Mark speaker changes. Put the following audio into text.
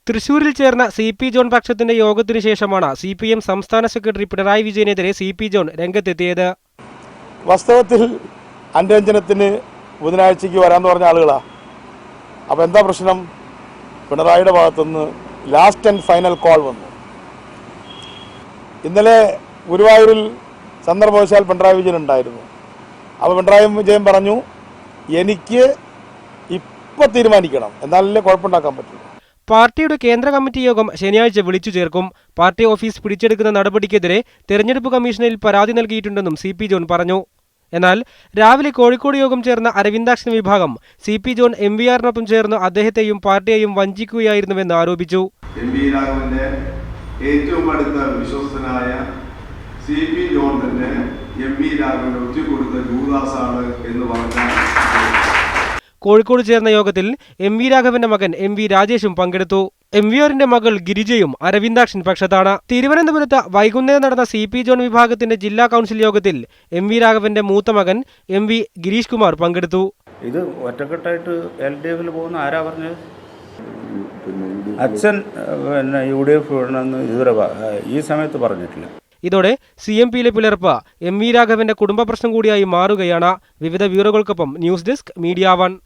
Speaker 1: തൃശൂരിൽ ചേർന്ന CP John പക്ഷത്തിന്റെ യോഗത്തിനു ശേഷമാണ് CPM സംസ്ഥാന സെക്രട്ടറി പിണറായി വിജയനെതിരെ CP ജോൺ രംഗത്തെത്തിയത്.
Speaker 2: വാസ്തവത്തിൽ അന്വേഷണത്തിന് ബുധനാഴ്ചയ്ക്ക് വരാമെന്ന് പറഞ്ഞ ആളുകളാ. അപ്പോൾ എന്താ പ്രശ്നം? പിണറായിയുടെ ഭാഗത്തുനിന്ന് ലാസ്റ്റ് ആൻഡ് ഫൈനൽ കോൾ വന്നു. ഇന്നലെ ഗുരുവായൂരിൽ സന്ദർഭവശാൽ പിണറായി വിജയൻ ഉണ്ടായിരുന്നു. അപ്പോൾ പിണറായി വിജയൻ പറഞ്ഞു, എനിക്ക് ഇപ്പം തീരുമാനിക്കണം, എന്നാലല്ലേ കുഴപ്പമുണ്ടാക്കാൻ പറ്റുള്ളൂ.
Speaker 1: പാർട്ടിയുടെ കേന്ദ്ര കമ്മിറ്റി യോഗം ശനിയാഴ്ച വിളിച്ചു ചേർക്കും. പാർട്ടി ഓഫീസ് പിടിച്ചെടുക്കുന്ന നടപടിക്കെതിരെ തെരഞ്ഞെടുപ്പ് കമ്മീഷനിൽ പരാതി നൽകിയിട്ടുണ്ടെന്നും CP ജോൺ പറഞ്ഞു. എന്നാൽ രാവിലെ കോഴിക്കോട് യോഗം ചേർന്ന അരവിന്ദാക്ഷൻ വിഭാഗം CP ജോൺ MVRനൊപ്പം ചേർന്ന് അദ്ദേഹത്തെയും പാർട്ടിയെയും വഞ്ചിക്കുകയായിരുന്നുവെന്ന് ആരോപിച്ചു.
Speaker 3: ഏറ്റവും അടുത്ത വിശ്വസ്തനായ CP ജോൺ തന്നെ MV രാഘവന് ഒറ്റുകൊടുത്ത ജൂദാസാണ് എന്ന് പറഞ്ഞാൽ.
Speaker 1: കോഴിക്കോട് ചേർന്ന യോഗത്തിൽ MV രാഘവന്റെ മകൻ MV രാജേഷും പങ്കെടുത്തു. MVRന്റെ മകൾ ഗിരിജയും അരവിന്ദാക്ഷൻ പക്ഷത്താണ്. തിരുവനന്തപുരത്ത് വൈകുന്നേരം നടന്ന CP ജോൺ വിഭാഗത്തിന്റെ ജില്ലാ കൗൺസിൽ യോഗത്തിൽ MV രാഘവന്റെ മൂത്ത മകൻ MV ഗിരീഷ് കുമാർ പങ്കെടുത്തു.
Speaker 4: ഇത് ഒറ്റക്കെട്ടായിട്ട് LDFിൽ പോകുന്ന ആരാ പറഞ്ഞത്? അച്ഛൻ UDF വിടണമെന്ന് ഇതുവരെ ഈ സമയത്ത് പറഞ്ഞിട്ടില്ല.
Speaker 1: ഇതോടെ CMPയിലെ പിളർപ്പ് MV രാഘവന്റെ കുടുംബ പ്രശ്നം കൂടിയായി മാറുകയാണ്. വിവിധ ബ്യൂറോകൾക്കൊപ്പം ന്യൂസ് ഡെസ്ക് മീഡിയ 1.